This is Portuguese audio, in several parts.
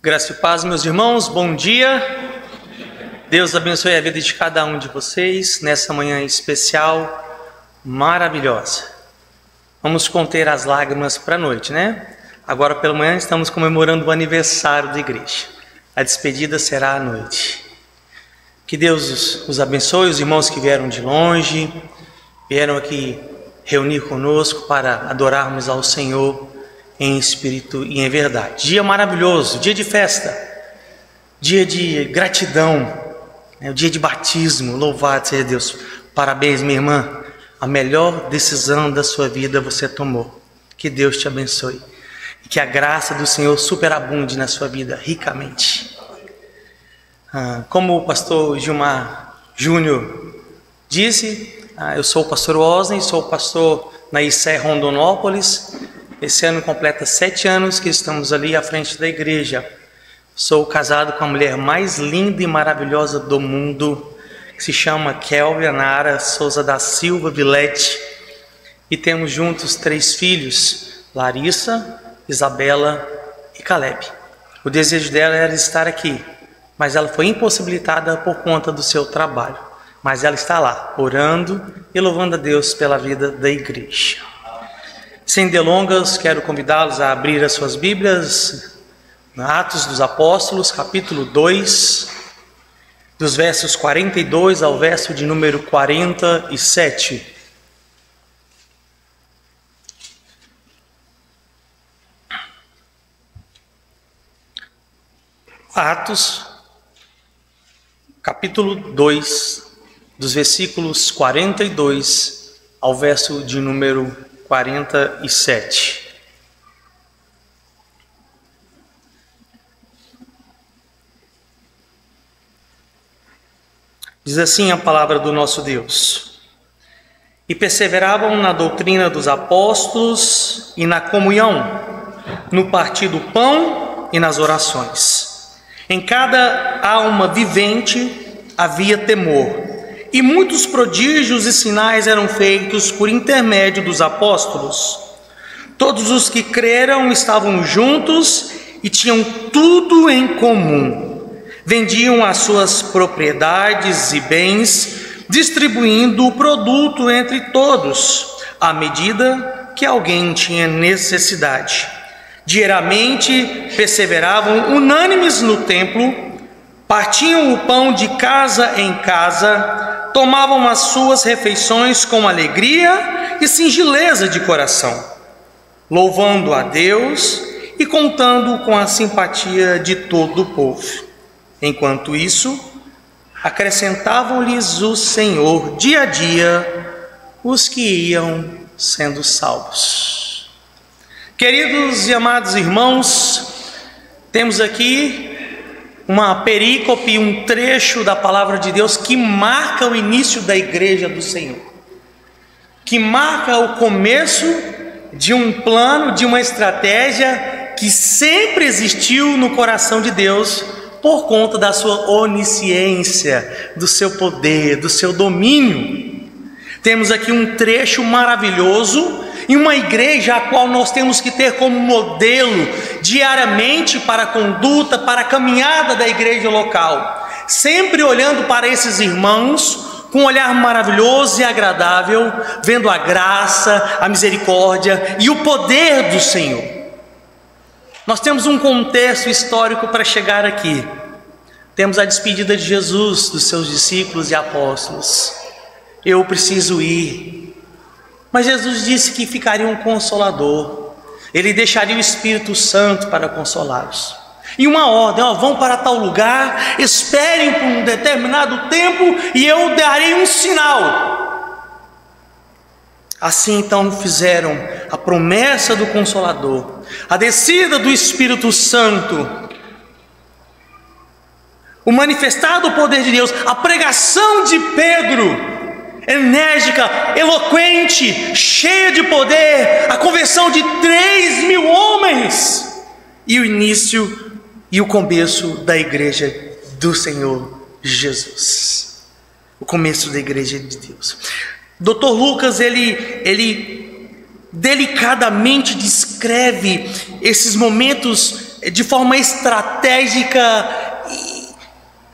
Graça e paz, meus irmãos, bom dia. Deus abençoe a vida de cada um de vocês nessa manhã especial, maravilhosa. Vamos conter as lágrimas para a noite, né? Agora pela manhã estamos comemorando o aniversário da igreja. A despedida será à noite. Que Deus os abençoe, os irmãos que vieram de longe, vieram aqui reunir conosco para adorarmos ao Senhor em espírito e em verdade. Dia maravilhoso, dia de festa, dia de gratidão, o dia de batismo. Louvado seja Deus. Parabéns, minha irmã, a melhor decisão da sua vida você tomou. Que Deus te abençoe e que a graça do Senhor superabunde na sua vida ricamente. Como o pastor Gilmar Júnior disse, eu sou o pastor Osney, sou pastor na ICE Rondonópolis. Esse ano completa 7 anos que estamos ali à frente da igreja. Sou casado com a mulher mais linda e maravilhosa do mundo, que se chama Kelvia Nara Souza da Silva Vilete. E temos juntos 3 filhos, Larissa, Isabela e Caleb. O desejo dela era estar aqui, mas ela foi impossibilitada por conta do seu trabalho. Mas ela está lá, orando e louvando a Deus pela vida da igreja. Sem delongas, quero convidá-los a abrir as suas Bíblias, Atos dos Apóstolos, capítulo 2, dos versos 42 ao verso de número 47. Atos, capítulo 2, dos versículos 42 ao verso de número 47. Diz assim a palavra do nosso Deus: E perseveravam na doutrina dos apóstolos e na comunhão, no partir do pão e nas orações. Em cada alma vivente havia temor. E muitos prodígios e sinais eram feitos por intermédio dos apóstolos. Todos os que creram estavam juntos e tinham tudo em comum. Vendiam as suas propriedades e bens, distribuindo o produto entre todos, à medida que alguém tinha necessidade. Diariamente perseveravam unânimes no templo, partiam o pão de casa em casa, tomavam as suas refeições com alegria e singeleza de coração, louvando a Deus e contando com a simpatia de todo o povo. Enquanto isso, acrescentavam-lhes o Senhor dia a dia os que iam sendo salvos. Queridos e amados irmãos, temos aqui uma perícope, um trecho da palavra de Deus que marca o início da igreja do Senhor, que marca o começo de um plano, de uma estratégia que sempre existiu no coração de Deus por conta da sua onisciência, do seu poder, do seu domínio. Temos aqui um trecho maravilhoso em uma igreja a qual nós temos que ter como modelo diariamente para a conduta, para a caminhada da igreja local, sempre olhando para esses irmãos com um olhar maravilhoso e agradável, vendo a graça, a misericórdia e o poder do Senhor. Nós temos um contexto histórico para chegar aqui. Temos a despedida de Jesus dos seus discípulos e apóstolos. Eu preciso ir. Mas Jesus disse que ficaria um consolador. Ele deixaria o Espírito Santo para consolá-los. E uma ordem: vão para tal lugar, esperem por um determinado tempo e eu darei um sinal. Assim então fizeram a promessa do Consolador, a descida do Espírito Santo, o manifestado poder de Deus, a pregação de Pedro, enérgica, eloquente, cheia de poder, a conversão de 3.000 homens, e o início e o começo da igreja do Senhor Jesus, o começo da igreja de Deus. Dr. Lucas, ele delicadamente descreve esses momentos de forma estratégica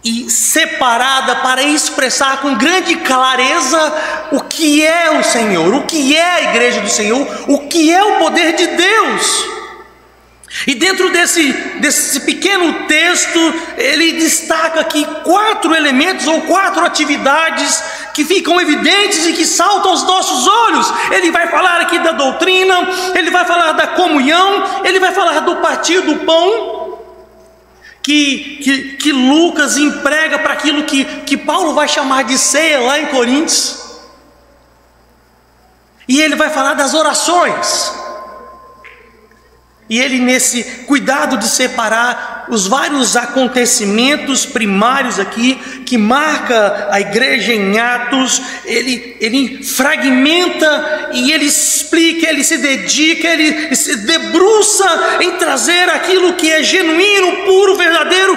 e separada para expressar com grande clareza o que é o Senhor, o que é a igreja do Senhor, o que é o poder de Deus. E dentro desse pequeno texto, ele destaca aqui 4 elementos ou 4 atividades que ficam evidentes e que saltam aos nossos olhos. Ele vai falar aqui da doutrina, ele vai falar da comunhão, ele vai falar do partir do pão, que Lucas emprega para aquilo que Paulo vai chamar de ceia lá em Coríntios. E ele vai falar das orações. E ele, nesse cuidado de separar os vários acontecimentos primários aqui, que marca a igreja em Atos, ele fragmenta e ele explica, ele se dedica, ele se debruça em trazer aquilo que é genuíno, puro, verdadeiro,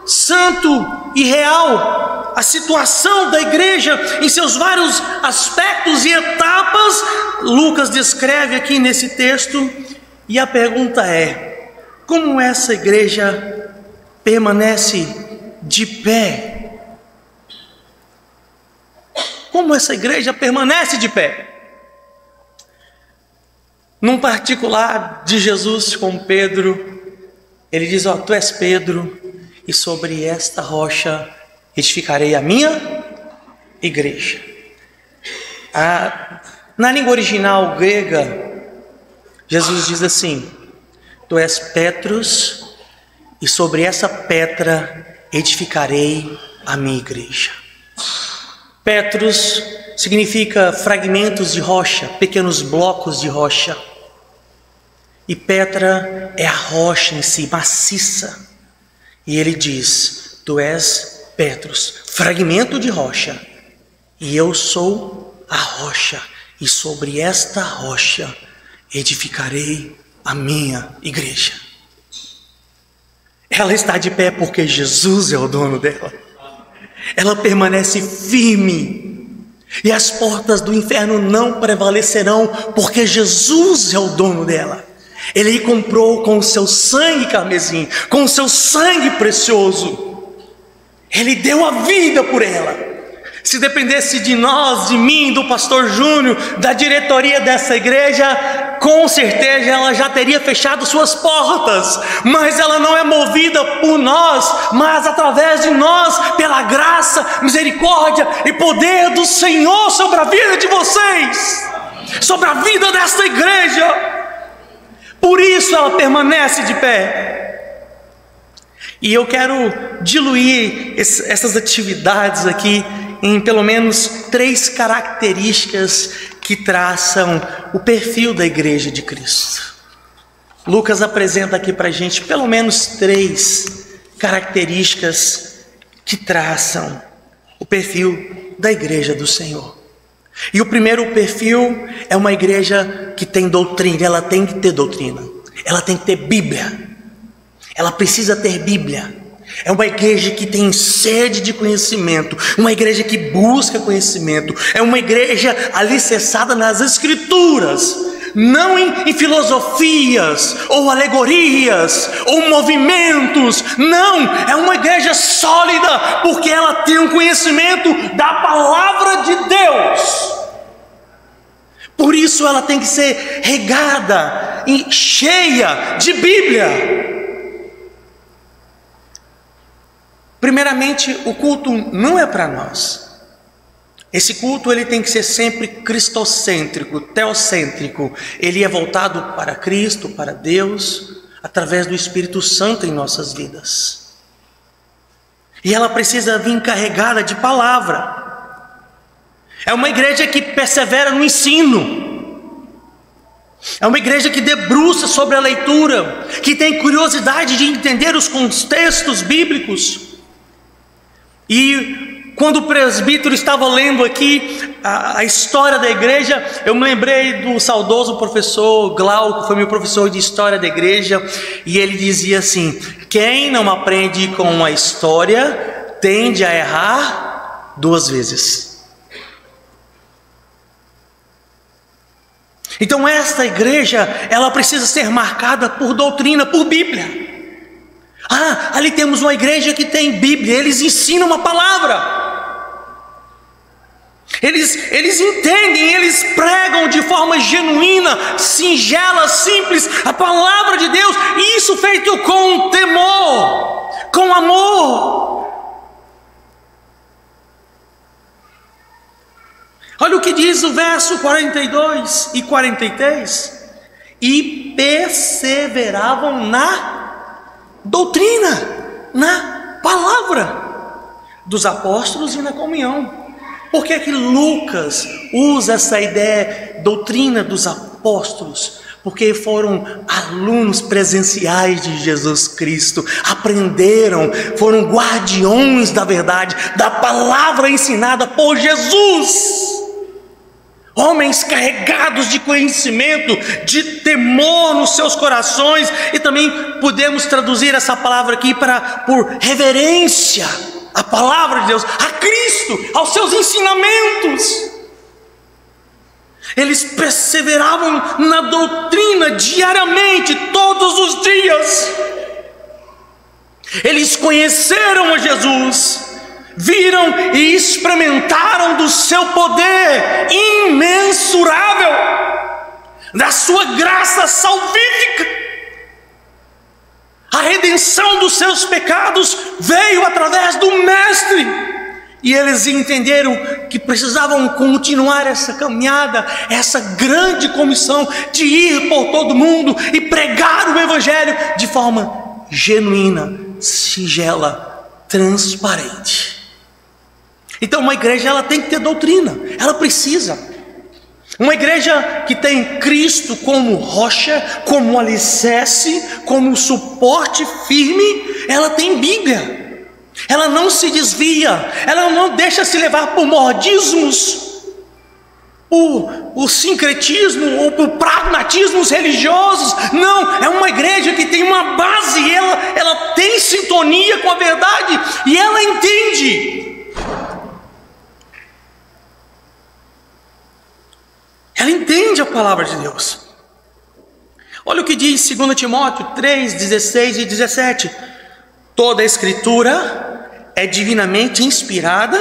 santo e real. A situação da igreja em seus vários aspectos e etapas, Lucas descreve aqui nesse texto. E a pergunta é: como essa igreja permanece de pé? Como essa igreja permanece de pé? Num particular de Jesus com Pedro, ele diz: ó, tu és Pedro, e sobre esta rocha edificarei a minha igreja. Na língua original grega, Jesus diz assim: tu és Petros, e sobre essa pedra edificarei a minha igreja. Petros significa fragmentos de rocha, pequenos blocos de rocha. E Petra é a rocha em si, maciça. E ele diz: tu és Petros, fragmento de rocha, e eu sou a rocha, e sobre esta rocha edificarei a minha igreja. Ela está de pé porque Jesus é o dono dela. Ela permanece firme, e as portas do inferno não prevalecerão, porque Jesus é o dono dela. Ele comprou com o seu sangue carmesim, com o seu sangue precioso. Ele deu a vida por ela. Se dependesse de nós, de mim, do pastor Júnior, da diretoria dessa igreja, com certeza ela já teria fechado suas portas. Mas ela não é movida por nós, mas através de nós, pela graça, misericórdia e poder do Senhor sobre a vida de vocês, sobre a vida desta igreja. Por isso ela permanece de pé. E eu quero diluir essas atividades aqui em pelo menos 3 características que traçam o perfil da igreja de Cristo. Lucas apresenta aqui para a gente pelo menos 3 características que traçam o perfil da igreja do Senhor. E o primeiro perfil é uma igreja que tem doutrina. Ela tem que ter doutrina, ela tem que ter Bíblia, ela precisa ter Bíblia. É uma igreja que tem sede de conhecimento, uma igreja que busca conhecimento, é uma igreja alicerçada nas Escrituras, não em filosofias, ou alegorias, ou movimentos. Não, é uma igreja sólida, porque ela tem um conhecimento da palavra de Deus. Por isso ela tem que ser regada e cheia de Bíblia. Primeiramente, o culto não é para nós. Esse culto ele tem que ser sempre cristocêntrico, teocêntrico. Ele é voltado para Cristo, para Deus, através do Espírito Santo em nossas vidas. E ela precisa vir carregada de palavra. É uma igreja que persevera no ensino. É uma igreja que debruça sobre a leitura, que tem curiosidade de entender os contextos bíblicos. E quando o presbítero estava lendo aqui a história da igreja, eu me lembrei do saudoso professor Glauco, que foi meu professor de história da igreja, e ele dizia assim: quem não aprende com a história tende a errar 2 vezes. Então esta igreja, ela precisa ser marcada por doutrina, por Bíblia. Ah, ali temos uma igreja que tem Bíblia, eles ensinam uma palavra. Eles entendem, eles pregam de forma genuína, singela, simples, a palavra de Deus, e isso feito com temor, com amor. Olha o que diz o verso 42 e 43. E perseveravam na doutrina, na palavra dos apóstolos e na comunhão. Por que é que Lucas usa essa ideia, doutrina dos apóstolos? Porque foram alunos presenciais de Jesus Cristo, aprenderam, foram guardiões da verdade, da palavra ensinada por Jesus. Homens carregados de conhecimento, de temor nos seus corações, e também podemos traduzir essa palavra aqui por reverência à palavra de Deus, a Cristo, aos seus ensinamentos. Eles perseveravam na doutrina diariamente, todos os dias. Eles conheceram a Jesus, viram e experimentaram do seu poder imensurável, da sua graça salvífica. A redenção dos seus pecados veio através do Mestre, e eles entenderam que precisavam continuar essa caminhada, essa grande comissão de ir por todo mundo e pregar o Evangelho de forma genuína, singela, transparente. Então uma igreja, ela tem que ter doutrina, ela precisa. Uma igreja que tem Cristo como rocha, como alicerce, como suporte firme, ela tem Bíblia. Ela não se desvia, ela não deixa se levar por modismos, por sincretismo ou por pragmatismos religiosos. Não, é uma igreja que tem uma base, ela tem sintonia com a verdade e ela entende. Ela entende a palavra de Deus. Olha o que diz 2 Timóteo 3, 16 e 17. Toda a escritura é divinamente inspirada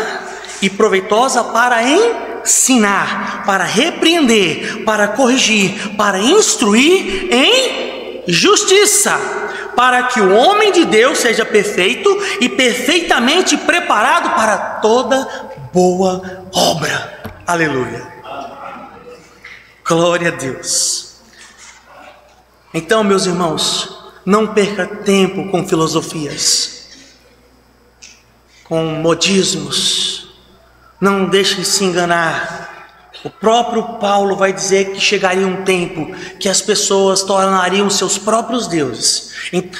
e proveitosa para ensinar, para repreender, para corrigir, para instruir em justiça, para que o homem de Deus seja perfeito e perfeitamente preparado para toda boa obra. Aleluia. Glória a Deus. Então, meus irmãos, não perca tempo com filosofias, com modismos. Não deixe se enganar. O próprio Paulo vai dizer que chegaria um tempo que as pessoas tornariam seus próprios deuses,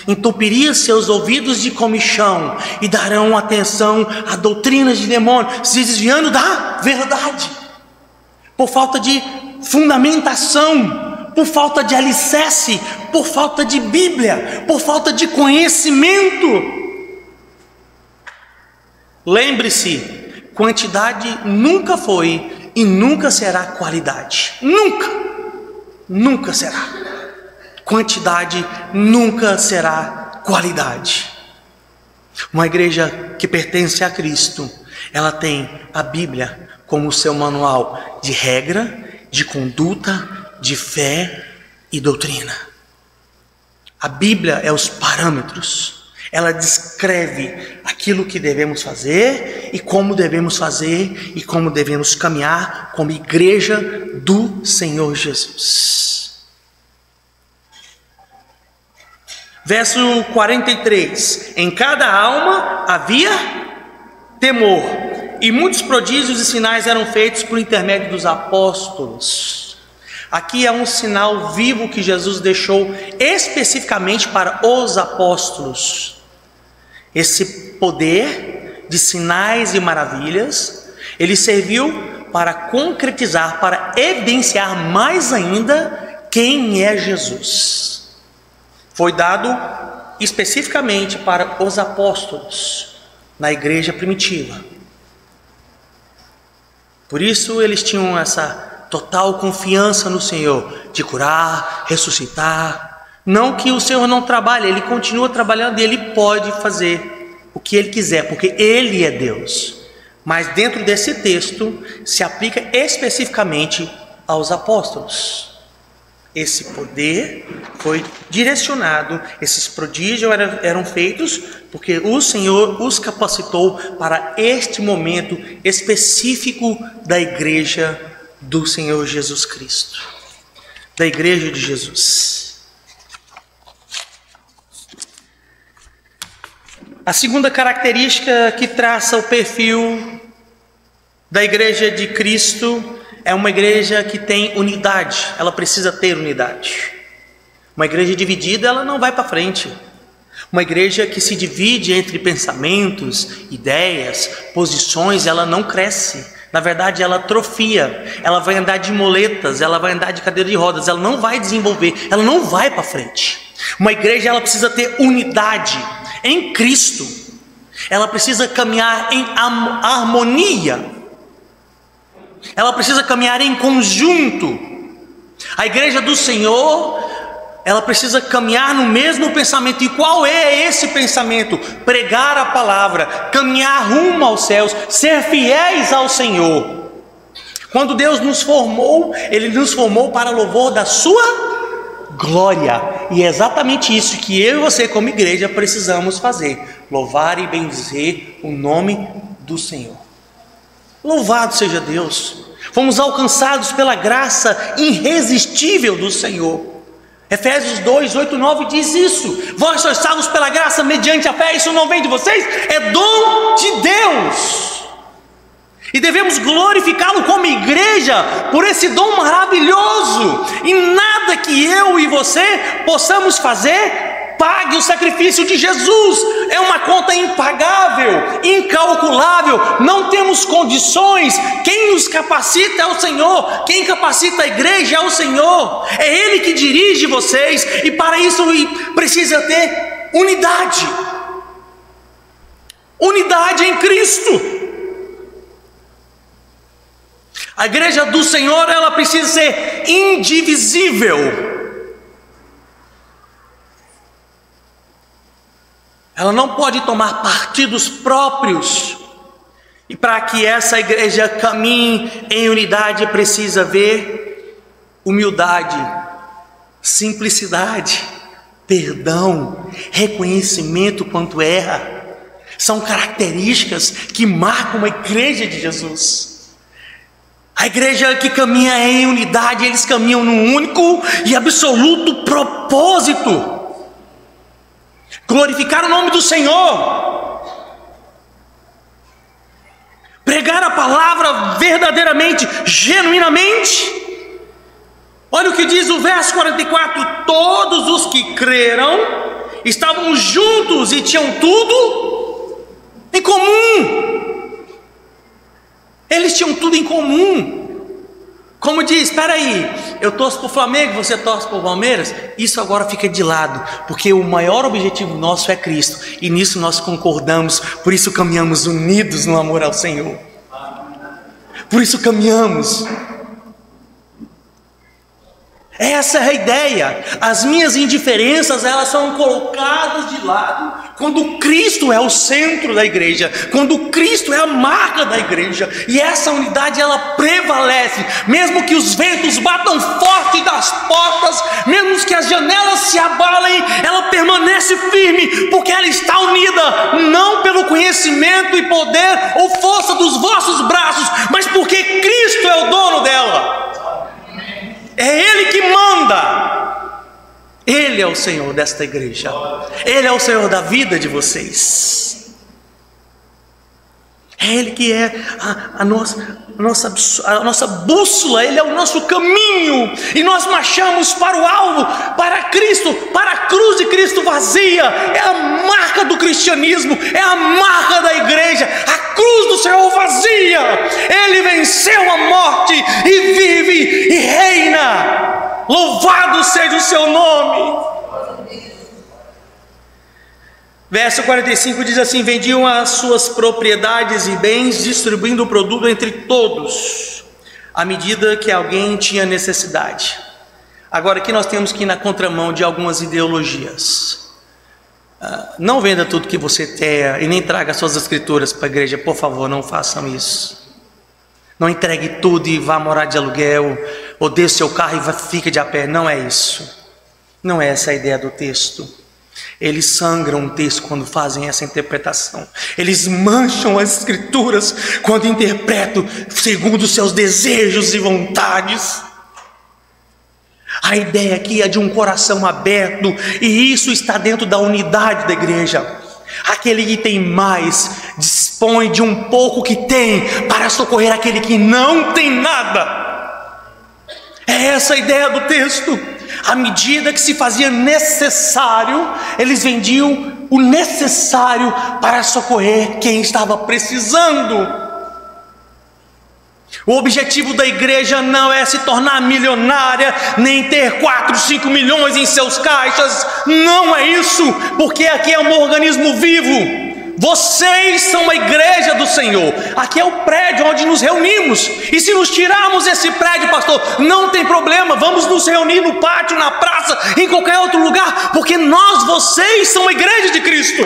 entupiriam seus ouvidos de comichão e darão atenção a doutrinas de demônios, se desviando da verdade, por falta de fundamentação, por falta de alicerce, por falta de Bíblia, por falta de conhecimento. Lembre-se, quantidade nunca foi e nunca será qualidade. Nunca será. Quantidade nunca será qualidade. Uma igreja que pertence a Cristo, ela tem a Bíblia como seu manual de regra, de conduta, de fé e doutrina. A Bíblia é os parâmetros. Ela descreve aquilo que devemos fazer e como devemos fazer e como devemos caminhar como igreja do Senhor Jesus. Verso 43. Em cada alma havia temor, e muitos prodígios e sinais eram feitos por intermédio dos apóstolos. Aqui é um sinal vivo que Jesus deixou especificamente para os apóstolos. Esse poder de sinais e maravilhas, ele serviu para concretizar, para evidenciar mais ainda quem é Jesus. Foi dado especificamente para os apóstolos na igreja primitiva. Por isso eles tinham essa total confiança no Senhor, de curar, ressuscitar, Não que o Senhor não trabalhe, Ele continua trabalhando e Ele pode fazer o que Ele quiser, porque Ele é Deus. Mas dentro desse texto se aplica especificamente aos apóstolos. Esse poder foi direcionado, esses prodígios eram feitos porque o Senhor os capacitou para este momento específico da igreja do Senhor Jesus Cristo, da igreja de Jesus. A segunda característica que traça o perfil da igreja de Cristo é uma igreja que tem unidade. Ela precisa ter unidade. Uma igreja dividida, ela não vai para frente. Uma igreja que se divide entre pensamentos, ideias, posições, ela não cresce. Na verdade, ela atrofia. Ela vai andar de muletas, ela vai andar de cadeira de rodas, ela não vai desenvolver, ela não vai para frente. Uma igreja, ela precisa ter unidade em Cristo. Ela precisa caminhar em harmonia. Ela precisa caminhar em conjunto. A igreja do Senhor, ela precisa caminhar no mesmo pensamento. E qual é esse pensamento? Pregar a palavra, caminhar rumo aos céus, ser fiéis ao Senhor. Quando Deus nos formou, Ele nos formou para louvor da sua glória. E é exatamente isso que eu e você como igreja precisamos fazer: louvar e bendizer o nome do Senhor. Louvado seja Deus. Fomos alcançados pela graça irresistível do Senhor. Efésios 2, 8, 9 diz isso. Vós sois salvos pela graça mediante a fé. Isso não vem de vocês, é dom de Deus. E devemos glorificá-lo como igreja por esse dom maravilhoso. E nada que eu e você possamos fazer pague o sacrifício de Jesus. É uma conta impagável, incalculável. Não temos condições. Quem nos capacita é o Senhor. Quem capacita a igreja é o Senhor. É Ele que dirige vocês. E para isso precisa ter unidade. Unidade em Cristo. A igreja do Senhor, ela precisa ser indivisível. Ela não pode tomar partidos próprios. E para que essa igreja caminhe em unidade, precisa haver humildade, simplicidade, perdão, reconhecimento quanto erra. São características que marcam a igreja de Jesus. A igreja que caminha em unidade, eles caminham num único e absoluto propósito: glorificar o nome do Senhor, pregar a palavra verdadeiramente, genuinamente. Olha o que diz o verso 44: todos os que creram estavam juntos e tinham tudo em comum. Eles tinham tudo em comum. Como diz, espera aí, eu torço para o Flamengo, você torce para o Palmeiras. Isso agora fica de lado, porque o maior objetivo nosso é Cristo, e nisso nós concordamos. Por isso caminhamos unidos no amor ao Senhor. Por isso caminhamos. Essa é a ideia. As minhas indiferenças, elas são colocadas de lado quando Cristo é o centro da igreja, quando Cristo é a marca da igreja. E essa unidade, ela prevalece, mesmo que os ventos batam forte das portas, mesmo que as janelas se abalem, ela permanece firme, porque ela está unida, não pelo conhecimento e poder ou força dos vossos braços, mas porque Cristo é o dono dela. É Ele que manda. Ele é o Senhor desta igreja. Ele é o Senhor da vida de vocês. É Ele que é a nossa bússola. Ele é o nosso caminho. E nós marchamos para o alvo, para Cristo, para a cruz de Cristo vazia. É a marca do cristianismo, é a marca da igreja. A cruz do Senhor vazia. Ele venceu a morte e vive e reina. Louvado seja o seu nome. Verso 45 diz assim: vendiam as suas propriedades e bens, distribuindo o produto entre todos, à medida que alguém tinha necessidade. Agora aqui nós temos que ir na contramão de algumas ideologias. Não venda tudo que você tenha e nem traga suas escrituras para a igreja, por favor, não façam isso. Não entregue tudo e vá morar de aluguel, ou dê seu carro e fique de a pé. Não é isso. Não é essa a ideia do texto. Eles sangram o texto quando fazem essa interpretação. Eles mancham as escrituras quando interpretam segundo os seus desejos e vontades. A ideia aqui é de um coração aberto, e isso está dentro da unidade da igreja. Aquele que tem mais dispõe de um pouco que tem para socorrer aquele que não tem nada. É essa a ideia do texto. À medida que se fazia necessário, eles vendiam o necessário para socorrer quem estava precisando. O objetivo da igreja não é se tornar milionária, nem ter 4, 5 milhões em seus caixas. Não é isso, porque aqui é um organismo vivo. Vocês são a igreja do Senhor. Aqui é o prédio onde nos reunimos. E se nos tirarmos esse prédio, pastor, não tem problema. Vamos nos reunir no pátio, na praça, em qualquer outro lugar, porque vocês são a igreja de Cristo.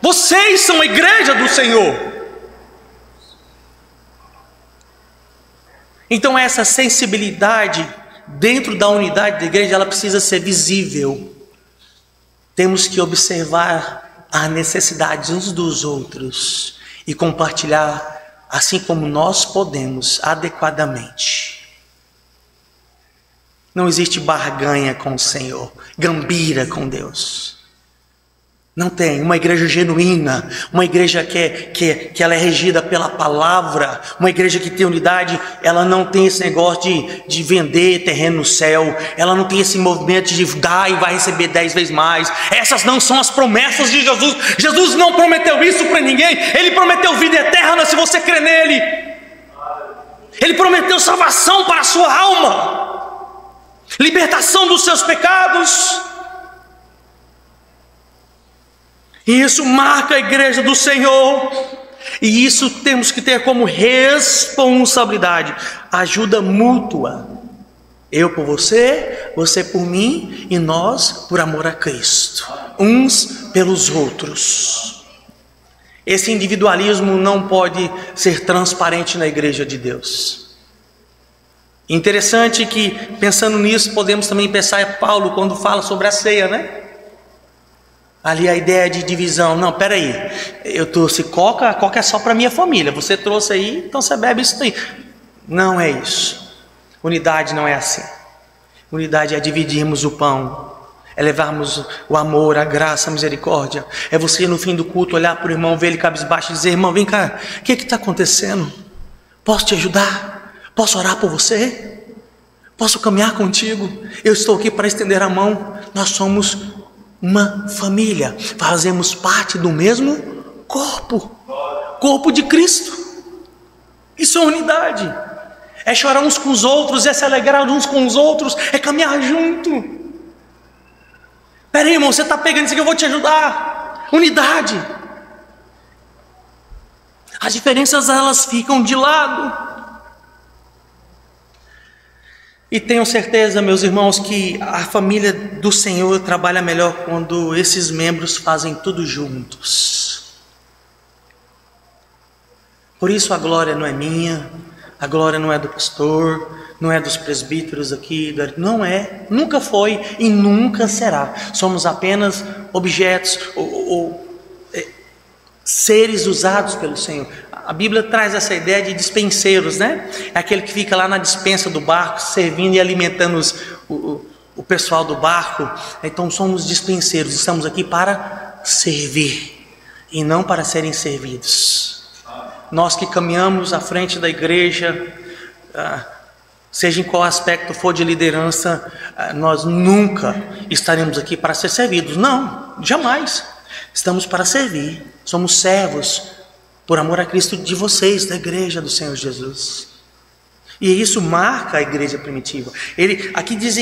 Vocês são a igreja do Senhor. Então essa sensibilidade dentro da unidade da igreja, ela precisa ser visível. Temos que observar a necessidade uns dos outros e compartilhar assim como nós podemos, adequadamente. Não existe barganha com o Senhor, gambira com Deus. Não tem. Uma igreja genuína, uma igreja que ela é regida pela palavra, uma igreja que tem unidade, ela não tem esse negócio de vender terreno no céu, ela não tem esse movimento de dar e vai receber 10 vezes mais. Essas não são as promessas de Jesus. Jesus não prometeu isso para ninguém. Ele prometeu vida eterna se você crê nele. Ele prometeu salvação para a sua alma, libertação dos seus pecados. E isso marca a igreja do Senhor. E isso temos que ter como responsabilidade. Ajuda mútua. Eu por você, você por mim, e nós por amor a Cristo. Uns pelos outros. Esse individualismo não pode ser transparente na igreja de Deus. Interessante que, pensando nisso, podemos também pensar em Paulo quando fala sobre a ceia, né? Ali a ideia de divisão. Não, peraí, eu trouxe coca, a coca é só para minha família, você trouxe aí, então você bebe isso aí. Não é isso. Unidade não é assim. Unidade é dividirmos o pão, é levarmos o amor, a graça, a misericórdia. É você no fim do culto olhar para o irmão, ver ele cabisbaixo e dizer: irmão, vem cá, o que está acontecendo? Posso te ajudar? Posso orar por você? Posso caminhar contigo? Eu estou aqui para estender a mão. Nós somos uma família, fazemos parte do mesmo corpo de Cristo. Isso é unidade, é chorar uns com os outros, é se alegrar uns com os outros, é caminhar junto. Peraí, irmão, você está pegando isso aqui, eu vou te ajudar. Unidade. As diferenças, elas ficam de lado. E tenho certeza, meus irmãos, que a família do Senhor trabalha melhor quando esses membros fazem tudo juntos. Por isso a glória não é minha, a glória não é do pastor, não é dos presbíteros aqui, não é, nunca foi e nunca será. Somos apenas objetos seres usados pelo Senhor. A Bíblia traz essa ideia de dispenseiros, né? É aquele que fica lá na dispensa do barco, servindo e alimentando o pessoal do barco. Então somos dispenseiros, estamos aqui para servir e não para serem servidos. Nós que caminhamos à frente da igreja, seja em qual aspecto for de liderança, nós nunca estaremos aqui para ser servidos. Não, jamais. Estamos para servir, somos servos por amor a Cristo de vocês, da igreja do Senhor Jesus. E isso marca a igreja primitiva. Ele aqui diz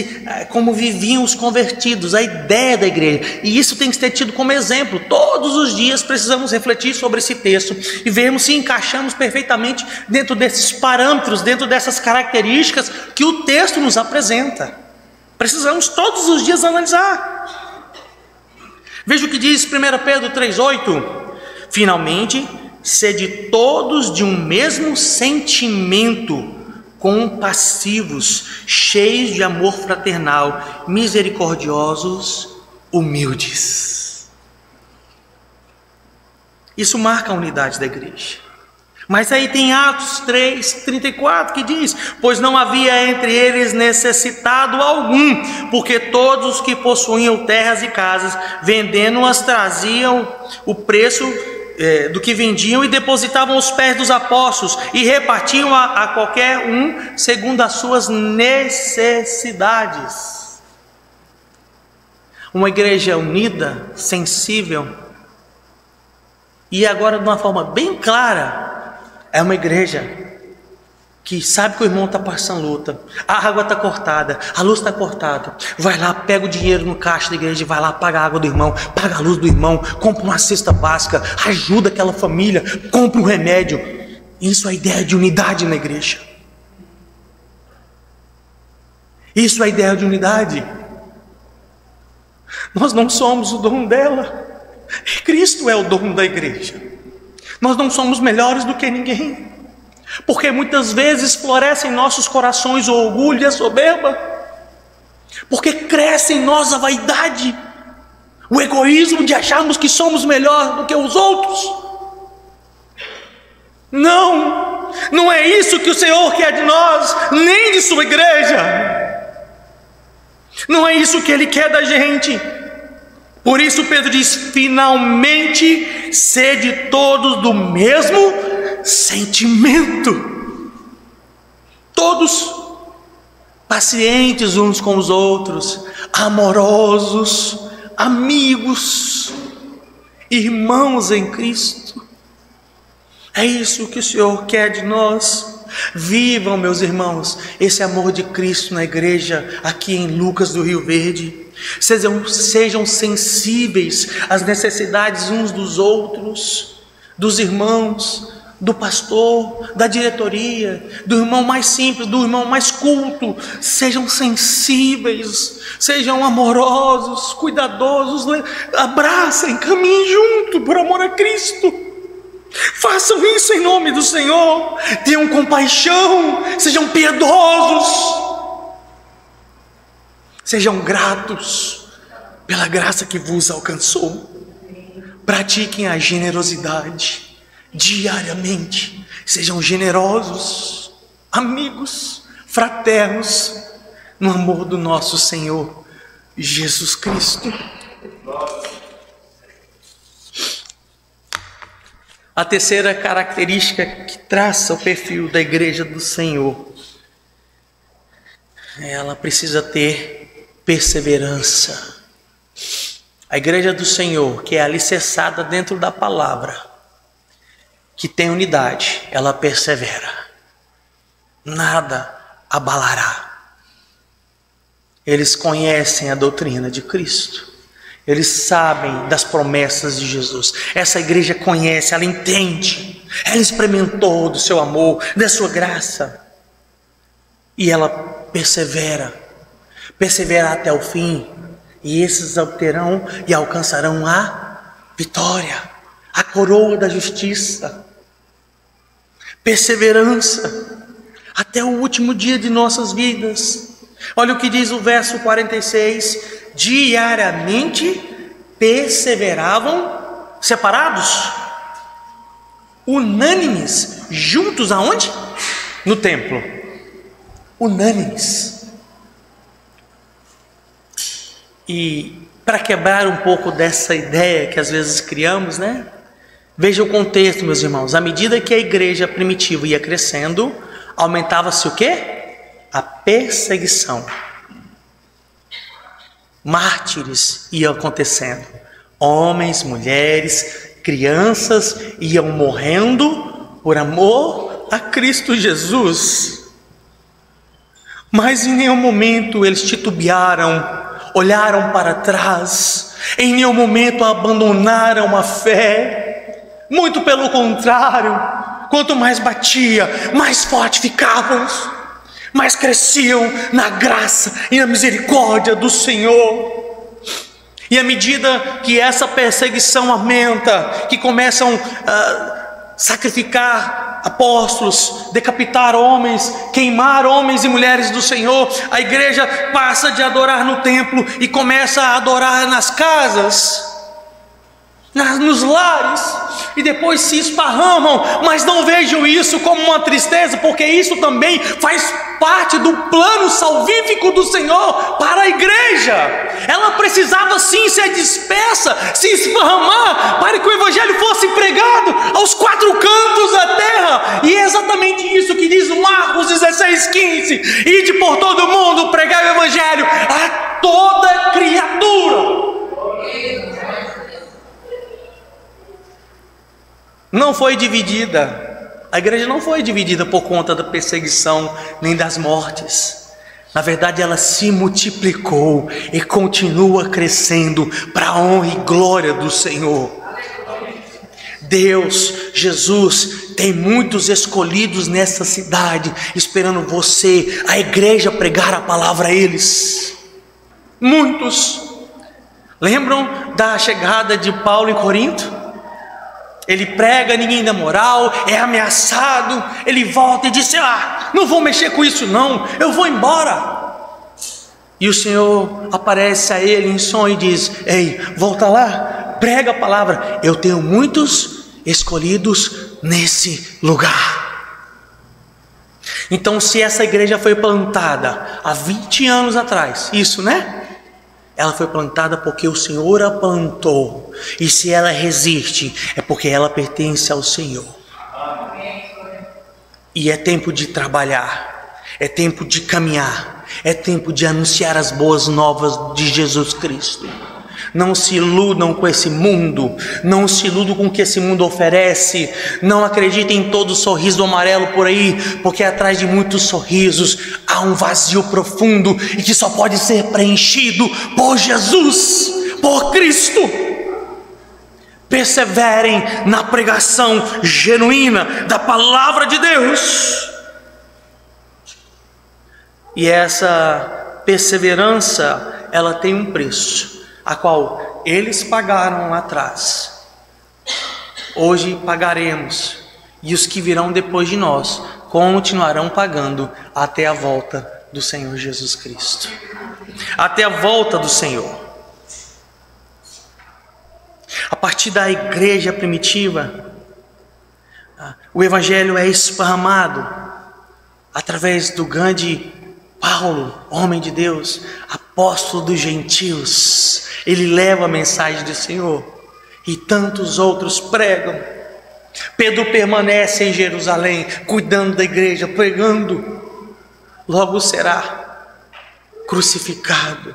como viviam os convertidos, a ideia da igreja. E isso tem que ser tido como exemplo. Todos os dias precisamos refletir sobre esse texto e vermos se encaixamos perfeitamente dentro desses parâmetros, dentro dessas características que o texto nos apresenta. Precisamos todos os dias analisar. Veja o que diz 1 Pedro 3,8. Finalmente, sede todos de um mesmo sentimento, compassivos, cheios de amor fraternal, misericordiosos, humildes. Isso marca a unidade da igreja. Mas aí tem Atos 3:34 que diz: pois não havia entre eles necessitado algum, porque todos os que possuíam terras e casas, vendendo-as, traziam o preço do que vendiam e depositavam aos pés dos apóstolos e repartiam a qualquer um segundo as suas necessidades. Uma igreja unida, sensível e agora de uma forma bem clara, é uma igreja que sabe que o irmão está passando luta, a água está cortada, a luz está cortada, vai lá, pega o dinheiro no caixa da igreja, vai lá, paga a água do irmão, paga a luz do irmão, compra uma cesta básica, ajuda aquela família, compra um remédio. Isso é a ideia de unidade na igreja. Isso é a ideia de unidade. Nós não somos o dono dela, Cristo é o dono da igreja. Nós não somos melhores do que ninguém, porque muitas vezes floresce em nossos corações o orgulho e a soberba, porque cresce em nós a vaidade, o egoísmo de acharmos que somos melhor do que os outros. Não é isso que o Senhor quer de nós, nem de sua igreja. Não é isso que Ele quer da gente. Por isso Pedro diz: finalmente sede todos do mesmo sentimento, todos pacientes uns com os outros, amorosos, amigos, irmãos em Cristo. É isso que o Senhor quer de nós. Vivam, meus irmãos, esse amor de Cristo na igreja aqui em Lucas do Rio Verde. Sejam sensíveis às necessidades uns dos outros, dos irmãos, do pastor, da diretoria, do irmão mais simples, do irmão mais culto. Sejam sensíveis, sejam amorosos, cuidadosos, abracem, caminhem junto por amor a Cristo. Façam isso em nome do Senhor. Tenham compaixão, sejam piedosos, sejam gratos pela graça que vos alcançou. Pratiquem a generosidade diariamente, sejam generosos, amigos, fraternos, no amor do nosso Senhor Jesus Cristo. A terceira característica que traça o perfil da igreja do Senhor, ela precisa ter perseverança. A igreja do Senhor, que é alicerçada dentro da palavra, que tem unidade, ela persevera, nada abalará. Eles conhecem a doutrina de Cristo, eles sabem das promessas de Jesus. Essa igreja conhece, ela entende, ela experimentou do seu amor, da sua graça, e ela persevera até o fim, e esses obterão e alcançarão a vitória, a coroa da justiça. Perseverança até o último dia de nossas vidas. Olha o que diz o verso 46: diariamente perseveravam separados, unânimes, juntos aonde? No templo. Unânimes. E para quebrar um pouco dessa ideia que às vezes criamos, né? Veja o contexto, meus irmãos. À medida que a igreja primitiva ia crescendo, aumentava-se o quê? A perseguição. Mártires iam acontecendo. Homens, mulheres, crianças iam morrendo por amor a Cristo Jesus. Mas em nenhum momento eles titubearam, olharam para trás, em nenhum momento abandonaram a fé. Muito pelo contrário, quanto mais batia, mais forte ficavam, mais cresciam na graça e na misericórdia do Senhor. E à medida que essa perseguição aumenta, que começam a sacrificar apóstolos, decapitar homens, queimar homens e mulheres do Senhor, a igreja passa de adorar no templo e começa a adorar nas casas, nos lares, e depois se esparramam. Mas não vejam isso como uma tristeza, porque isso também faz parte do plano salvífico do Senhor para a igreja. Ela precisava sim ser dispersa, se esparramar, para que o evangelho fosse pregado aos quatro cantos da terra. E é exatamente isso que diz Marcos 16:15: ide por todo o mundo, pregai o evangelho a toda criatura. Não foi dividida, a igreja não foi dividida por conta da perseguição nem das mortes. Na verdade, ela se multiplicou e continua crescendo para a honra e glória do Senhor. Deus, Jesus, tem muitos escolhidos nessa cidade, esperando você, a igreja, pregar a palavra a eles. Muitos. Lembram da chegada de Paulo em Corinto? Ele prega, ninguém dá moral, é ameaçado, ele volta e diz: não vou mexer com isso não, eu vou embora. E o Senhor aparece a ele em sonho e diz: ei, volta lá, prega a palavra, eu tenho muitos escolhidos nesse lugar. Então, se essa igreja foi plantada há 20 anos atrás, isso, né? Ela foi plantada porque o Senhor a plantou. E se ela resiste, é porque ela pertence ao Senhor. E é tempo de trabalhar, é tempo de caminhar, é tempo de anunciar as boas novas de Jesus Cristo. Não se iludam com esse mundo, não se iludam com o que esse mundo oferece. Não acreditem em todo sorriso amarelo por aí, porque atrás de muitos sorrisos há um vazio profundo e que só pode ser preenchido por Jesus, por Cristo. Perseverem na pregação genuína da palavra de Deus. E essa perseverança, ela tem um preço, a qual eles pagaram lá atrás. Hoje pagaremos, e os que virão depois de nós continuarão pagando até a volta do Senhor Jesus Cristo. Até a volta do Senhor. A partir da igreja primitiva, o evangelho é esparramado através do grande Paulo, homem de Deus, apóstolo dos gentios. Ele leva a mensagem do Senhor e tantos outros pregam. Pedro permanece em Jerusalém, cuidando da igreja, pregando. Logo será crucificado.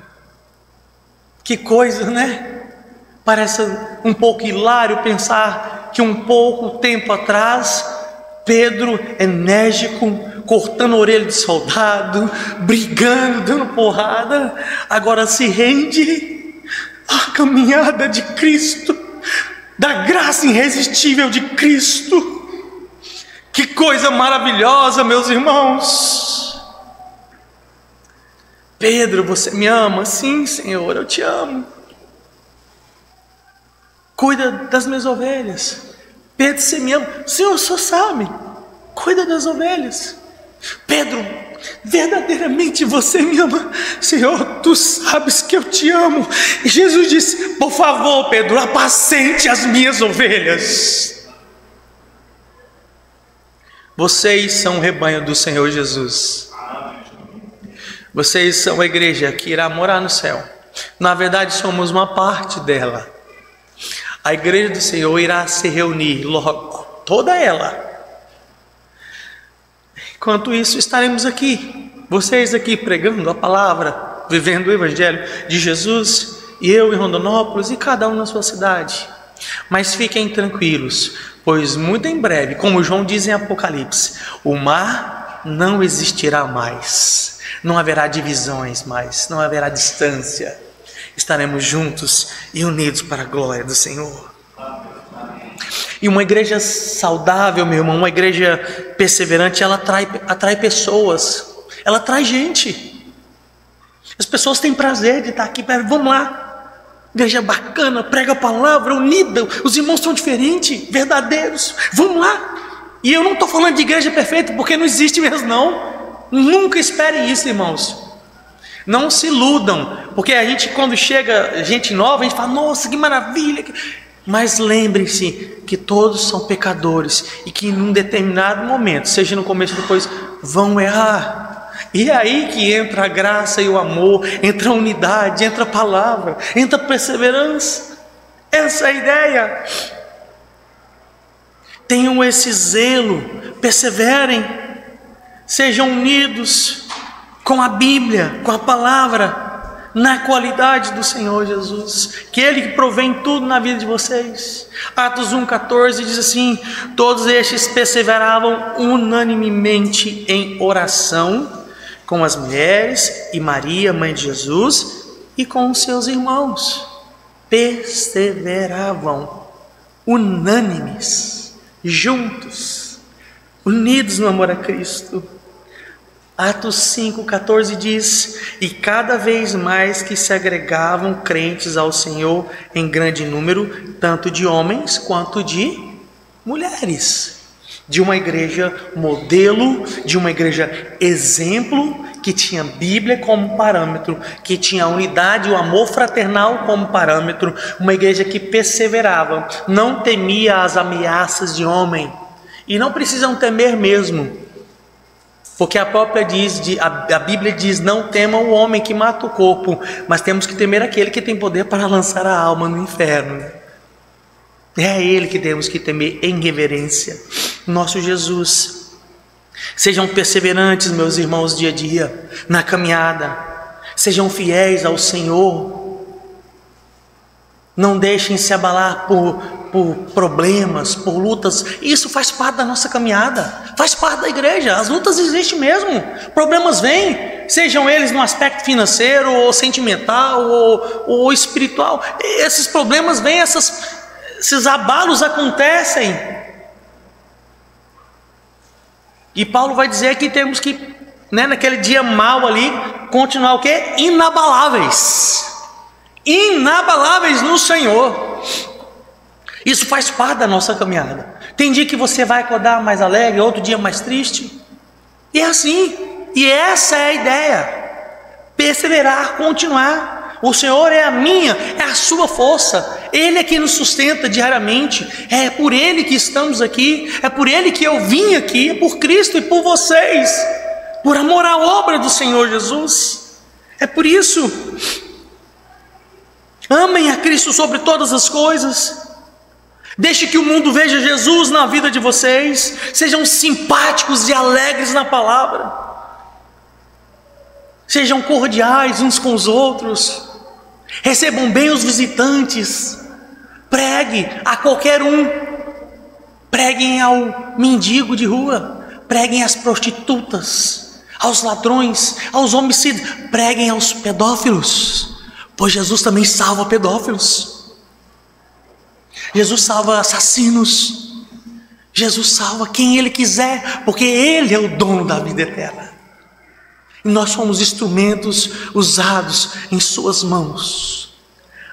Que coisa, né? Parece um pouco hilário pensar que um pouco tempo atrás, Pedro, enérgico, cortando a orelha de soldado, brigando, dando porrada, agora se rende à caminhada de Cristo, da graça irresistível de Cristo. Que coisa maravilhosa, meus irmãos. Pedro, você me ama? Sim, Senhor, eu te amo. Cuida das minhas ovelhas. Pedro, você me ama? Senhor, o Senhor sabe. Cuida das ovelhas. Pedro, verdadeiramente você me ama? Senhor, tu sabes que eu te amo. E Jesus disse: por favor, Pedro, apacente as minhas ovelhas. Vocês são o rebanho do Senhor Jesus. Vocês são a igreja que irá morar no céu. Na verdade, somos uma parte dela. A igreja do Senhor irá se reunir logo, toda ela. Enquanto isso, estaremos aqui, vocês aqui pregando a palavra, vivendo o evangelho de Jesus, e eu em Rondonópolis e cada um na sua cidade. Mas fiquem tranquilos, pois muito em breve, como João diz em Apocalipse, o mar não existirá mais. Não haverá divisões mais, não haverá distância. Estaremos juntos e unidos para a glória do Senhor. E uma igreja saudável, meu irmão, uma igreja perseverante, ela atrai pessoas, ela atrai gente. As pessoas têm prazer de estar aqui, vamos lá. Igreja bacana, prega a palavra, unida, os irmãos são diferentes, verdadeiros, vamos lá. E eu não estou falando de igreja perfeita, porque não existe mesmo não. Nunca esperem isso, irmãos. Não se iludam, porque a gente, quando chega gente nova, a gente fala, nossa, que maravilha. Mas lembrem-se que todos são pecadores e que em um determinado momento, seja no começo ou depois, vão errar. E é aí que entra a graça e o amor, entra a unidade, entra a palavra, entra a perseverança. Essa é a ideia. Tenham esse zelo, perseverem, sejam unidos com a Bíblia, com a palavra, na qualidade do Senhor Jesus, que Ele que provém tudo na vida de vocês. Atos 1,14 diz assim: todos estes perseveravam unanimemente em oração com as mulheres e Maria, mãe de Jesus, e com os seus irmãos. Perseveravam unânimes, juntos, unidos no amor a Cristo. Atos 5,14 diz: e cada vez mais que se agregavam crentes ao Senhor em grande número, tanto de homens quanto de mulheres. De uma igreja modelo, de uma igreja exemplo, que tinha Bíblia como parâmetro, que tinha a unidade e o amor fraternal como parâmetro, uma igreja que perseverava, não temia as ameaças de homem, e não precisam temer mesmo. Porque a Bíblia diz, não temam o homem que mata o corpo, mas temos que temer aquele que tem poder para lançar a alma no inferno. É a Ele que temos que temer em reverência, nosso Jesus. Sejam perseverantes, meus irmãos, dia a dia, na caminhada, sejam fiéis ao Senhor, não deixem se abalar por problemas, por lutas. Isso faz parte da nossa caminhada, faz parte da igreja. As lutas existem mesmo, problemas vêm, sejam eles no aspecto financeiro, ou sentimental, ou espiritual. Esses problemas vêm, esses abalos acontecem. E Paulo vai dizer que temos que, naquele dia mau ali, continuar o quê? Inabaláveis no Senhor. Isso faz parte da nossa caminhada. Tem dia que você vai acordar mais alegre, outro dia mais triste, e é assim. E essa é a ideia: perseverar, continuar. O Senhor é a minha, é a sua força. Ele é que nos sustenta diariamente. É por Ele que estamos aqui, é por Ele que eu vim aqui, é por Cristo e por vocês, por amor à obra do Senhor Jesus. É por isso. Amem a Cristo sobre todas as coisas. Deixe que o mundo veja Jesus na vida de vocês. Sejam simpáticos e alegres na palavra. Sejam cordiais uns com os outros. Recebam bem os visitantes. Pregue a qualquer um. Preguem ao mendigo de rua. Preguem às prostitutas, aos ladrões, aos homicidas. Preguem aos pedófilos, pois Jesus também salva pedófilos. Jesus salva assassinos. Jesus salva quem Ele quiser, porque Ele é o dono da vida eterna. E nós somos instrumentos usados em suas mãos.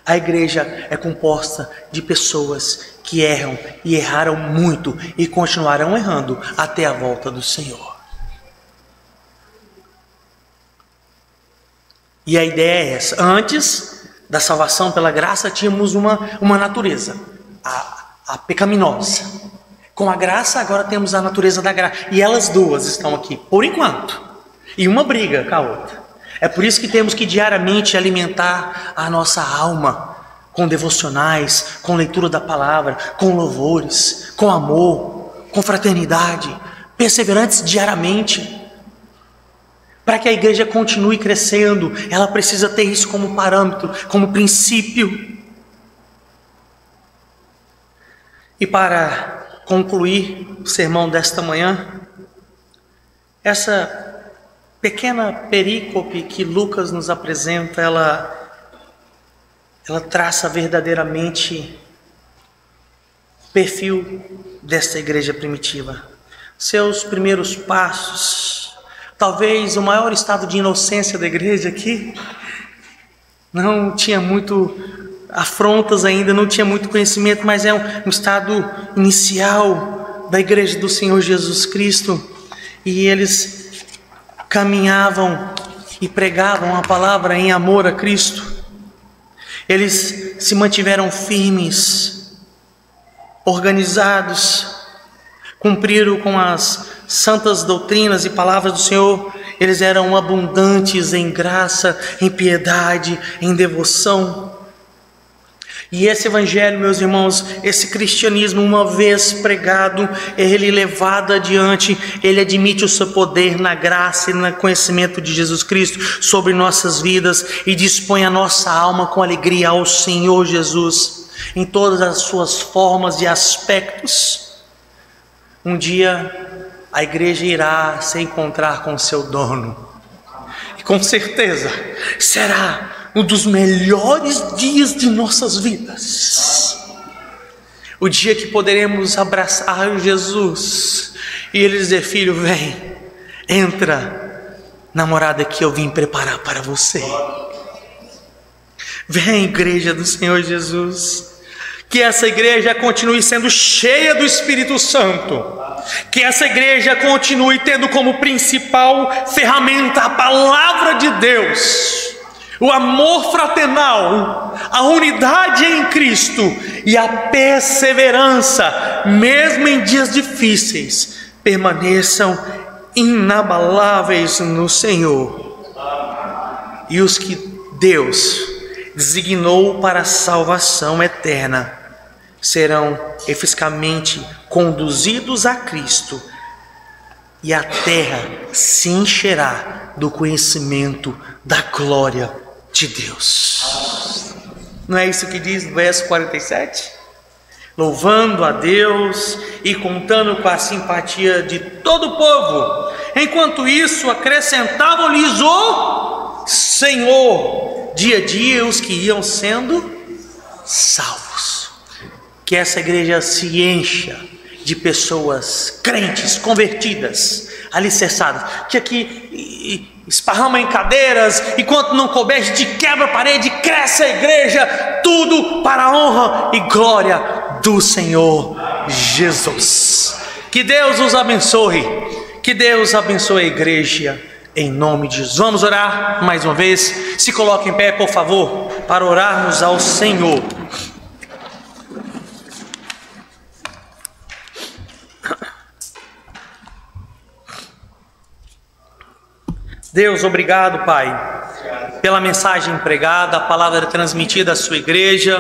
A igreja é composta de pessoas que erram e erraram muito e continuarão errando até a volta do Senhor. E a ideia é essa: antes da salvação pela graça tínhamos uma natureza, a pecaminosa. Com a graça agora temos a natureza da graça, e elas duas estão aqui por enquanto, e uma briga com a outra. É por isso que temos que diariamente alimentar a nossa alma com devocionais, com leitura da palavra, com louvores, com amor, com fraternidade, perseverantes diariamente. Para que a igreja continue crescendo, ela precisa ter isso como parâmetro, como princípio. E para concluir o sermão desta manhã, essa pequena perícope que Lucas nos apresenta, ela traça verdadeiramente o perfil desta igreja primitiva. Seus primeiros passos, talvez o maior estado de inocência da igreja aqui, não tinha muito afrontas ainda, não tinha muito conhecimento, mas é um estado inicial da igreja do Senhor Jesus Cristo, e eles caminhavam e pregavam a palavra em amor a Cristo. Eles se mantiveram firmes, organizados, cumpriram com as santas doutrinas e palavras do Senhor. Eles eram abundantes em graça, em piedade, em devoção. E esse evangelho, meus irmãos, esse cristianismo, uma vez pregado, ele levado adiante, ele admite o seu poder na graça e no conhecimento de Jesus Cristo sobre nossas vidas, e dispõe a nossa alma com alegria ao Senhor Jesus, em todas as suas formas e aspectos. Um dia a igreja irá se encontrar com seu dono, e com certeza será um dos melhores dias de nossas vidas. O dia que poderemos abraçar Jesus e ele dizer: filho, vem, entra na morada que eu vim preparar para você. Vem, igreja do Senhor Jesus. Que essa igreja continue sendo cheia do Espírito Santo. Que essa igreja continue tendo como principal ferramenta a palavra de Deus, o amor fraternal, a unidade em Cristo e a perseverança, mesmo em dias difíceis, permaneçam inabaláveis no Senhor. E os que Deus designou para a salvação eterna serão eficazmente conduzidos a Cristo, e a terra se encherá do conhecimento da glória de Deus. Não é isso que diz no verso 47? Louvando a Deus e contando com a simpatia de todo o povo. Enquanto isso, acrescentavam-lhes o Senhor dia a dia os que iam sendo salvos. Que essa igreja se encha de pessoas crentes, convertidas, alicerçadas, que aqui esparrama em cadeiras, enquanto não couber, de quebra a parede, cresce a igreja, tudo para a honra e glória do Senhor Jesus. Que Deus os abençoe, que Deus abençoe a igreja, em nome de Jesus. Vamos orar mais uma vez. Se coloque em pé, por favor, para orarmos ao Senhor. Deus, obrigado, Pai, pela mensagem pregada, a palavra transmitida à sua igreja.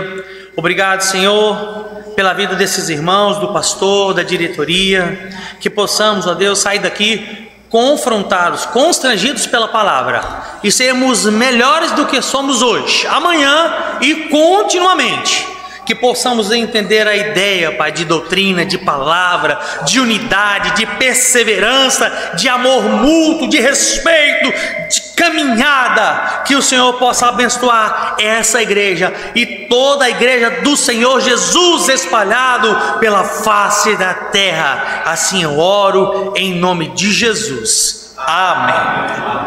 Obrigado, Senhor, pela vida desses irmãos, do pastor, da diretoria, que possamos, ó Deus, sair daqui confrontados, constrangidos pela palavra, e sermos melhores do que somos hoje, amanhã e continuamente. Que possamos entender a ideia, Pai, de doutrina, de palavra, de unidade, de perseverança, de amor mútuo, de respeito, de caminhada. Que o Senhor possa abençoar essa igreja e toda a igreja do Senhor Jesus espalhado pela face da terra. Assim eu oro em nome de Jesus. Amém.